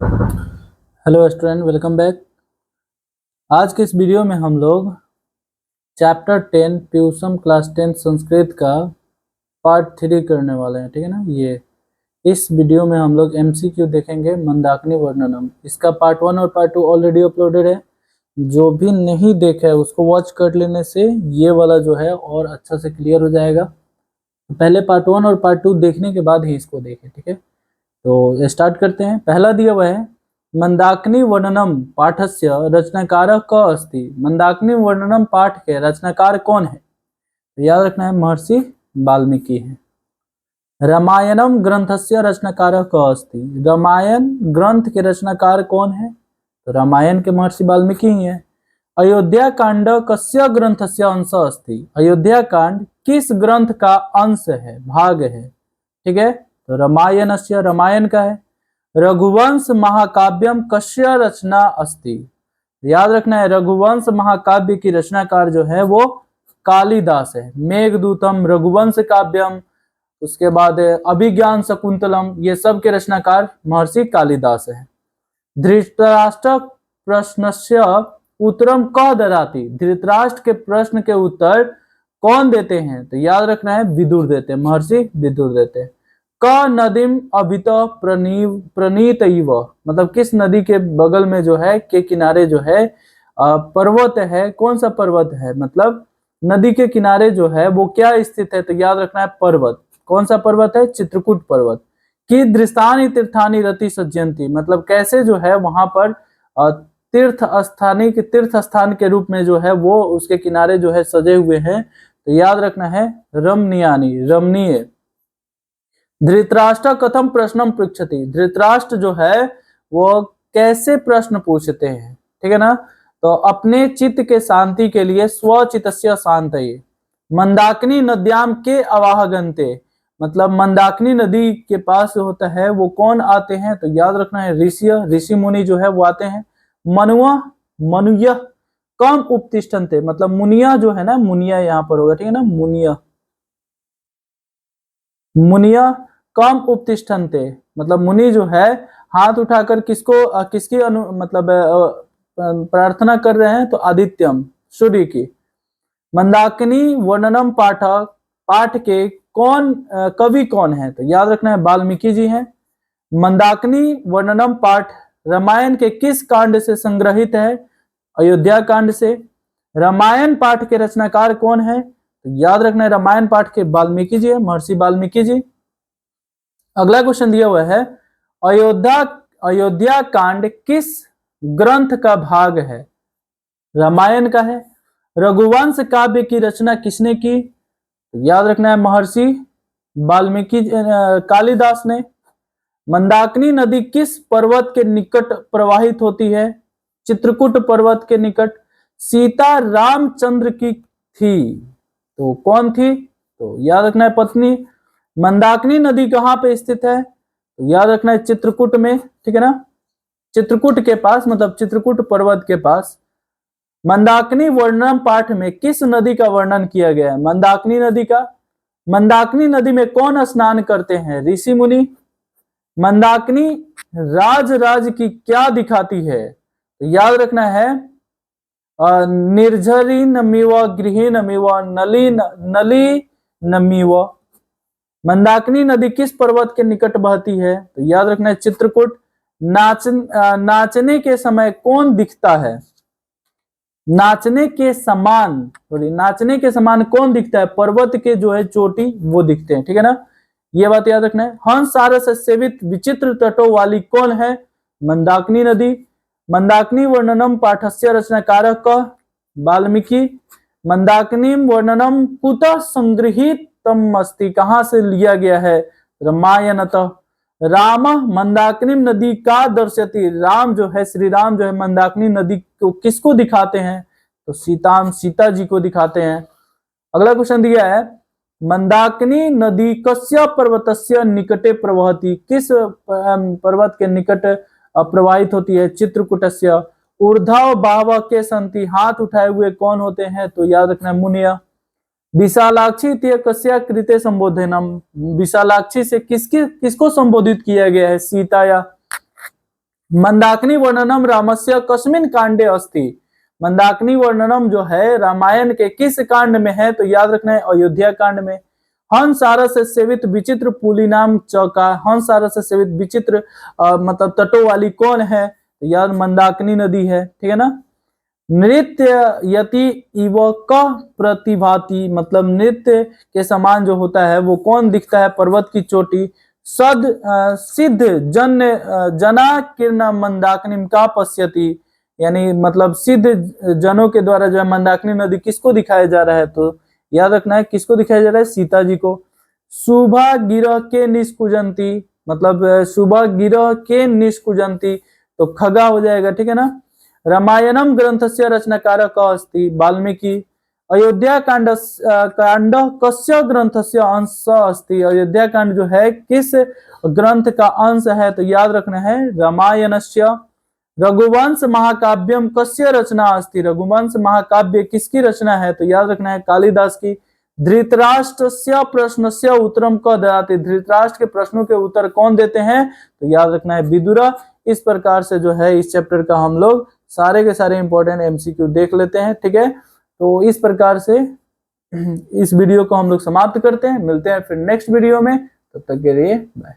Hello student, welcome back. आज के इस वीडियो में हम लोग चैप्टर 10 ट्यूशन क्लास 10 संस्कृत का पार्ट 3 करने वाले हैं। ठीक है ना। ये इस वीडियो में हम लोग एमसीक्यू देखेंगे मंदाकिनी वर्णनम। इसका पार्ट 1 और पार्ट 2 ऑलरेडी अपलोडेड है। जो भी नहीं देखा है उसको वॉच कर लेने से ये वाला जो है और अच्छा से क्लियर हो जाएगा। पहले पार्ट 1 और पार्ट 2 देखने के बाद ही इसको देखें। ठीक है, तो स्टार्ट करते हैं। पहला दिया हुआ है मंदाकिनी वर्णनम पाठस्य रचनाकारः कः अस्ति। मंदाकिनी वर्णनम पाठ के रचनाकार कौन है? तो याद रखना है महर्षि वाल्मीकि है। रामायणम ग्रंथस्य रचनाकारः कः अस्ति। रामायण ग्रंथ के रचनाकार कौन है? तो रामायण के महर्षि वाल्मीकि ही है। अयोध्या कांड कस्य ग्रंथस्य अंश अस्ति। अयोध्या कांड किस ग्रंथ का अंश है, भाग है? ठीक है, तो रामायणस्य रामायण का है। रघुवंश महाकाव्यम कस्य रचना अस्ति। याद रखना है रघुवंश महाकाव्य की रचनाकार जो है वो कालिदास है। मेघदूतम, रघुवंश काव्यम, उसके बाद अभिज्ञान शकुंतलम, ये सब के रचनाकार महर्षि कालिदास है। धृतराष्ट्र प्रश्नस्य उत्तरम कः ददाति। धृतराष्ट्र के प्रश्न के उत्तर कौन देते हैं? तो याद रखना है विदुर देते हैं, महर्षि विदुर देते हैं। क नदीम अभित प्रणीत इव, मतलब किस नदी के बगल में जो है के किनारे जो है पर्वत है। कौन सा पर्वत है? मतलब नदी के किनारे जो है वो क्या स्थित है? तो याद रखना है पर्वत। कौन सा पर्वत है? चित्रकूट पर्वत। कि दृष्टानी तीर्थानी रति सज्जंती, मतलब कैसे जो है वहां पर तीर्थ स्थान के रूप में जो है वो उसके किनारे जो है सजे हुए हैं। तो याद रखना है रमणीयानी, रमणीय। धृतराष्ट्र कथम प्रश्नम पृच्छति। धृतराष्ट्र जो है वो कैसे प्रश्न पूछते हैं? ठीक है ना। तो अपने चित्त के शांति के लिए स्वचित्तस्य शांतये मंदाकिनी नद्याम के अवाहगन्ते, मतलब मंदाकिनी नदी के पास होता है वो कौन आते हैं? तो याद रखना है ऋषि मुनि जो है वो आते हैं। मनुय कम उपतिष्ठन्ते, मतलब मुनिया जो है ना, मुनिया यहाँ पर होगा। ठीक है ना, मुनिया कम उपतिष्ठन्ते, मतलब मुनि जो है हाथ उठाकर किसकी मतलब प्रार्थना कर रहे हैं? तो आदित्यम, सूर्य की। मंदाकिनी वर्णनम पाठ के कवि कौन है? तो याद रखना है वाल्मीकि जी हैं। मंदाकिनी वर्णनम पाठ रामायण के किस कांड से संग्रहित है? अयोध्या कांड से। रामायण पाठ के रचनाकार कौन है? तो याद रखना है रामायण पाठ के वाल्मीकि जी है, महर्षि वाल्मीकि जी। अगला क्वेश्चन दिया हुआ है अयोध्या कांड किस ग्रंथ का भाग है? रामायण का है। रघुवंश काव्य की रचना किसने की? तो याद रखना है महर्षि वाल्मीकि, कालिदास ने। मंदाकिनी नदी किस पर्वत के निकट प्रवाहित होती है? चित्रकूट पर्वत के निकट। सीता रामचंद्र की थी, तो कौन थी? तो याद रखना है पत्नी। मंदाकिनी नदी कहाँ पे स्थित है? तो याद रखना है चित्रकूट में। ठीक है ना, चित्रकूट के पास, मतलब चित्रकूट पर्वत के पास। मंदाकिनी वर्णन पाठ में किस नदी का वर्णन किया गया है? मंदाकिनी नदी का। मंदाकिनी नदी में कौन स्नान करते हैं? ऋषि मुनि। मंदाकिनी राज की क्या दिखाती है? तो याद रखना है निर्झरीनमिव गृहीनमिव नलिनमिव। मंदाकिनी नदी किस पर्वत के निकट बहती है? तो याद रखना है चित्रकूट। नाचने के समय कौन दिखता है? नाचने के समान कौन दिखता है? पर्वत के जो है चोटी वो दिखते हैं। ठीक है ना, ये बात याद रखना है। हंस सारस सेवित विचित्र तटों वाली कौन है? मंदाकिनी नदी। मंदाकिनी वर्णनम पाठस्य रचनाकारः कः? वाल्मीकि। मंदाकिनी वर्णनम कुतः संगृहीतम अस्ति, कहां से लिया गया है? रामायणतः। राम मंदाकिनी नदी का दर्शति, राम जो है, श्री राम जो है मंदाकिनी नदी को किसको दिखाते हैं? तो सीता जी को दिखाते हैं। अगला क्वेश्चन दिया है मंदाकिनी नदी कस्य पर्वतस्य निकटे प्रवहति, किस पर्वत के निकट प्रवाहित होती है? चित्रकूटस्य। ऊर्ध्व बाहव के संति, हाथ उठाए हुए कौन होते हैं? तो याद रखना है मुनिया। विशालाक्षी कस्या कृते संबोधनम, विशालाक्षी से किसको संबोधित किया गया है? सीता या मंदाकिनी वर्णनम रामस्य कस्मिन कांडे अस्ति। मंदाकिनी वर्णनम जो है रामायण के किस कांड में है, तो याद रखना है अयोध्या कांड में। हंसारस से सेवित विचित्र पुली नाम चौका, हंसारस से सेवित विचित्र मतलब तटों वाली कौन है, तो याद मंदाकिनी नदी है, ठीक है ना। नृत्य यति इव क प्रतिभाति, मतलब नृत्य के समान जो होता है वो कौन दिखता है, पर्वत की चोटी। सिद्ध जन जना किरण मंदाकिनी का पश्यति, यानी मतलब सिद्ध जनों के द्वारा जो है मंदाकिनी नदी किसको दिखाया जा रहा है, तो याद रखना है किसको दिखाया जा रहा है, सीता जी को। शुभा गिरह के निष्कुजंती, मतलब शुभा गिरह के निष्कुजंती, तो खगा हो जाएगा, ठीक है ना। रामायणम ग्रंथस्य रचनाकार क अस्ति, वाल्मीकि। अयोध्या कांड कांड कस्य ग्रंथस्य अंश अस्ति, अयोध्या कांड जो है किस ग्रंथ का अंश है, तो याद रखना है रामायणस्य। रघुवंश महाकाव्यम कस्य रचना अस्ति, रघुवंश महाकाव्य किसकी रचना है, तो याद रखना है कालिदास की। धृतराष्ट्रस्य प्रश्नस्य उत्तरम क ददाति, धृतराष्ट्र के प्रश्नों के उत्तर कौन देते हैं, तो याद रखना है विदुर। इस प्रकार से जो है इस चैप्टर का हम लोग सारे के सारे इंपॉर्टेंट एमसीक्यू देख लेते हैं, ठीक है। तो इस प्रकार से इस वीडियो को हम लोग समाप्त करते हैं, मिलते हैं फिर नेक्स्ट वीडियो में, तब तक के लिए बाय।